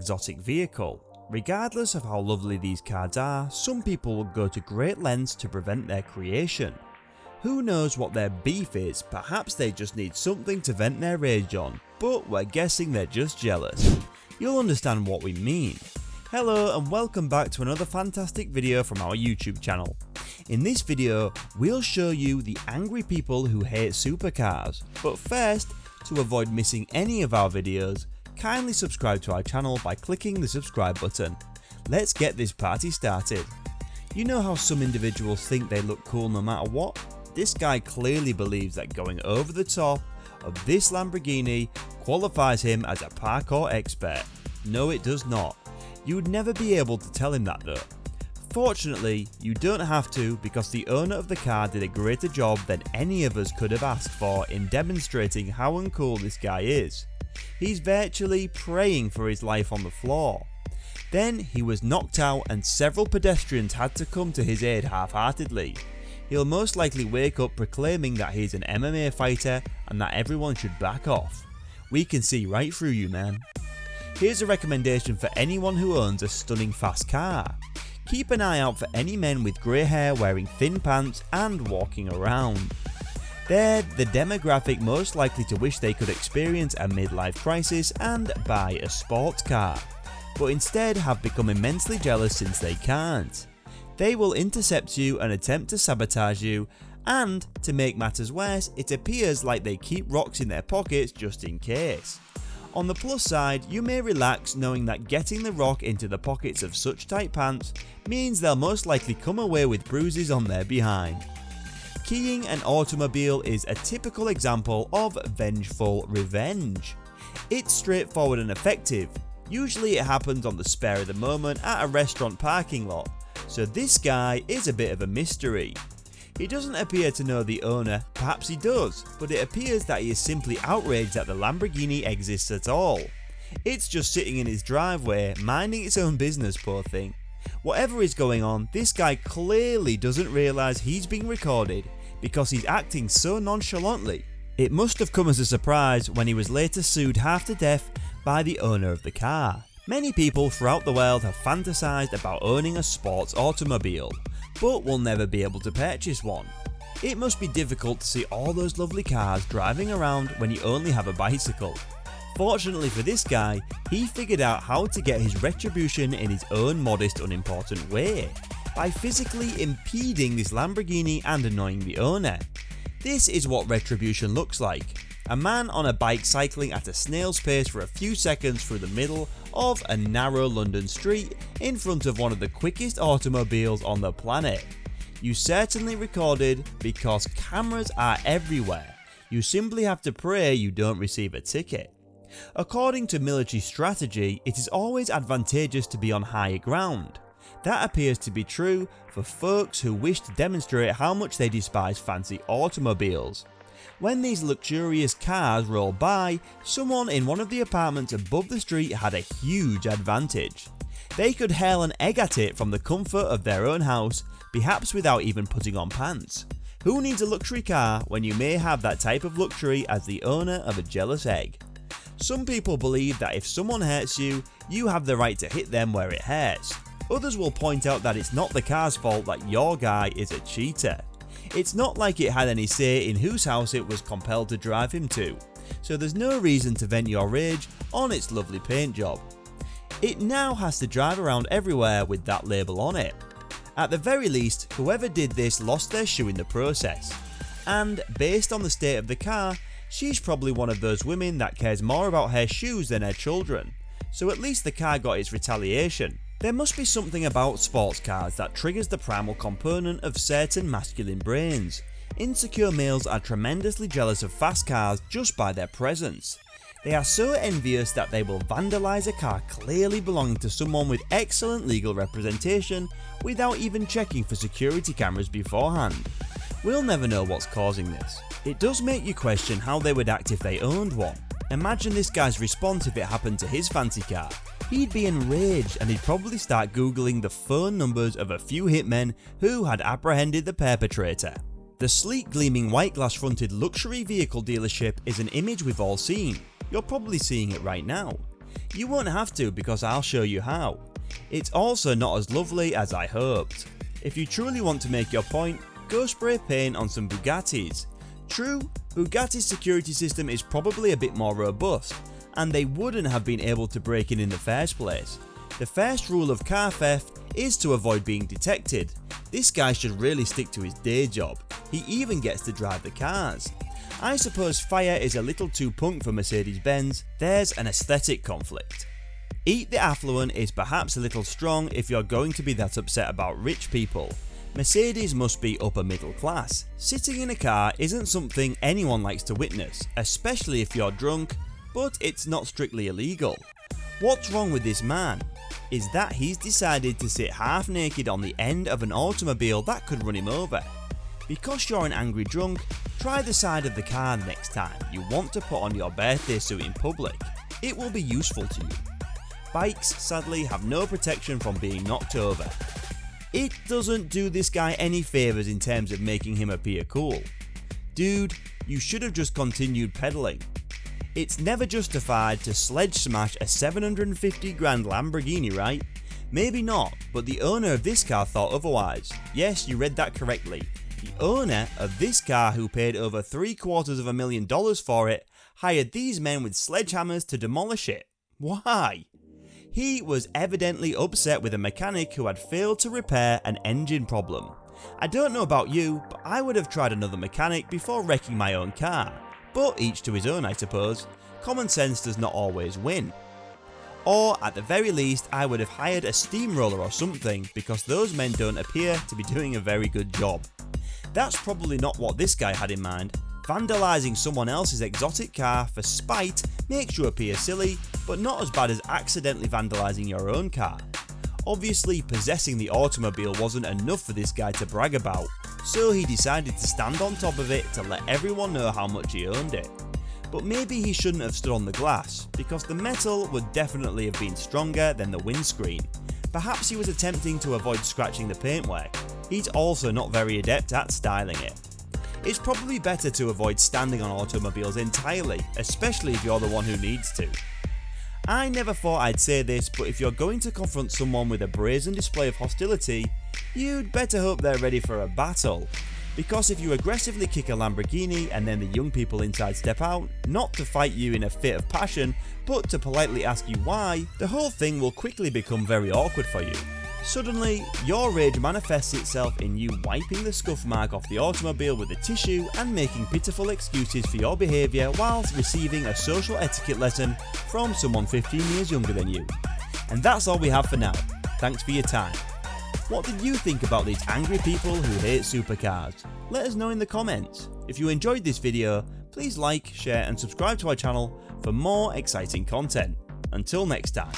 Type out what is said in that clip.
exotic vehicle. Regardless of how lovely these cards are, some people will go to great lengths to prevent their creation. Who knows what their beef is, perhaps they just need something to vent their rage on, but we're guessing they're just jealous. You'll understand what we mean. Hello and welcome back to another fantastic video from our YouTube channel. In this video, we'll show you the angry people who hate supercars, but first, to avoid missing any of our videos, kindly subscribe to our channel by clicking the subscribe button. Let's get this party started. You know how some individuals think they look cool no matter what? This guy clearly believes that going over the top of this Lamborghini qualifies him as a parkour expert. No, it does not. You would never be able to tell him that though. Fortunately, you don't have to, because the owner of the car did a greater job than any of us could have asked for in demonstrating how uncool this guy is. He's virtually praying for his life on the floor. Then he was knocked out and several pedestrians had to come to his aid half-heartedly. He'll most likely wake up proclaiming that he's an MMA fighter and that everyone should back off. We can see right through you, man. Here's a recommendation for anyone who owns a stunning fast car. Keep an eye out for any men with grey hair wearing thin pants and walking around. They're the demographic most likely to wish they could experience a midlife crisis and buy a sports car, but instead have become immensely jealous since they can't. They will intercept you and attempt to sabotage you, and to make matters worse, it appears like they keep rocks in their pockets just in case. On the plus side, you may relax knowing that getting the rock into the pockets of such tight pants means they'll most likely come away with bruises on their behind. Keying an automobile is a typical example of vengeful revenge. It's straightforward and effective. Usually it happens on the spur of the moment at a restaurant parking lot, so this guy is a bit of a mystery. He doesn't appear to know the owner, perhaps he does, but it appears that he is simply outraged that the Lamborghini exists at all. It's just sitting in his driveway, minding its own business, poor thing. Whatever is going on, this guy clearly doesn't realise he's being recorded because he's acting so nonchalantly. It must have come as a surprise when he was later sued half to death by the owner of the car. Many people throughout the world have fantasized about owning a sports automobile, but will never be able to purchase one. It must be difficult to see all those lovely cars driving around when you only have a bicycle. Fortunately for this guy, he figured out how to get his retribution in his own modest, unimportant way, by physically impeding this Lamborghini and annoying the owner. This is what retribution looks like. A man on a bike cycling at a snail's pace for a few seconds through the middle of a narrow London street in front of one of the quickest automobiles on the planet. You certainly recorded because cameras are everywhere. You simply have to pray you don't receive a ticket. According to military strategy, it is always advantageous to be on higher ground. That appears to be true for folks who wish to demonstrate how much they despise fancy automobiles. When these luxurious cars rolled by, someone in one of the apartments above the street had a huge advantage. They could hurl an egg at it from the comfort of their own house, perhaps without even putting on pants. Who needs a luxury car when you may have that type of luxury as the owner of a jealous egg? Some people believe that if someone hurts you, you have the right to hit them where it hurts. Others will point out that it's not the car's fault that your guy is a cheater. It's not like it had any say in whose house it was compelled to drive him to, so there's no reason to vent your rage on its lovely paint job. It now has to drive around everywhere with that label on it. At the very least, whoever did this lost their shoe in the process. And based on the state of the car, she's probably one of those women that cares more about her shoes than her children, so at least the car got its retaliation. There must be something about sports cars that triggers the primal component of certain masculine brains. Insecure males are tremendously jealous of fast cars just by their presence. They are so envious that they will vandalise a car clearly belonging to someone with excellent legal representation without even checking for security cameras beforehand. We'll never know what's causing this. It does make you question how they would act if they owned one. Imagine this guy's response if it happened to his fancy car. He'd be enraged and he'd probably start googling the phone numbers of a few hitmen who had apprehended the perpetrator. The sleek gleaming white glass fronted luxury vehicle dealership is an image we've all seen. You're probably seeing it right now. You won't have to because I'll show you how. It's also not as lovely as I hoped. If you truly want to make your point, go spray paint on some Bugattis. True, Bugatti's security system is probably a bit more robust, and they wouldn't have been able to break in the first place. The first rule of car theft is to avoid being detected. This guy should really stick to his day job. He even gets to drive the cars. I suppose fire is a little too punk for Mercedes-Benz. There's an aesthetic conflict. Eat the affluent is perhaps a little strong if you're going to be that upset about rich people. Mercedes must be upper middle class. Sitting in a car isn't something anyone likes to witness, especially if you're drunk, but it's not strictly illegal. What's wrong with this man is that he's decided to sit half naked on the end of an automobile that could run him over. Because you're an angry drunk, try the side of the car next time you want to put on your birthday suit in public. It will be useful to you. Bikes sadly have no protection from being knocked over. It doesn't do this guy any favours in terms of making him appear cool. Dude, you should have just continued pedaling. It's never justified to sledge smash a 750 grand Lamborghini, right? Maybe not, but the owner of this car thought otherwise. Yes, you read that correctly. The owner of this car, who paid over $750,000 for it, hired these men with sledgehammers to demolish it. Why? He was evidently upset with a mechanic who had failed to repair an engine problem. I don't know about you, but I would have tried another mechanic before wrecking my own car. But each to his own, I suppose. Common sense does not always win. Or at the very least, I would have hired a steamroller or something, because those men don't appear to be doing a very good job. That's probably not what this guy had in mind. Vandalising someone else's exotic car for spite makes you appear silly, but not as bad as accidentally vandalising your own car. Obviously, possessing the automobile wasn't enough for this guy to brag about, so he decided to stand on top of it to let everyone know how much he owned it. But maybe he shouldn't have stood on the glass, because the metal would definitely have been stronger than the windscreen. Perhaps he was attempting to avoid scratching the paintwork. He's also not very adept at styling it. It's probably better to avoid standing on automobiles entirely, especially if you're the one who needs to. I never thought I'd say this, but if you're going to confront someone with a brazen display of hostility, you'd better hope they're ready for a battle. Because if you aggressively kick a Lamborghini and then the young people inside step out, not to fight you in a fit of passion, but to politely ask you why, the whole thing will quickly become very awkward for you. Suddenly, your rage manifests itself in you wiping the scuff mark off the automobile with a tissue and making pitiful excuses for your behaviour whilst receiving a social etiquette lesson from someone 15 years younger than you. And that's all we have for now. Thanks for your time. What did you think about these angry people who hate supercars? Let us know in the comments. If you enjoyed this video, please like, share and subscribe to our channel for more exciting content. Until next time.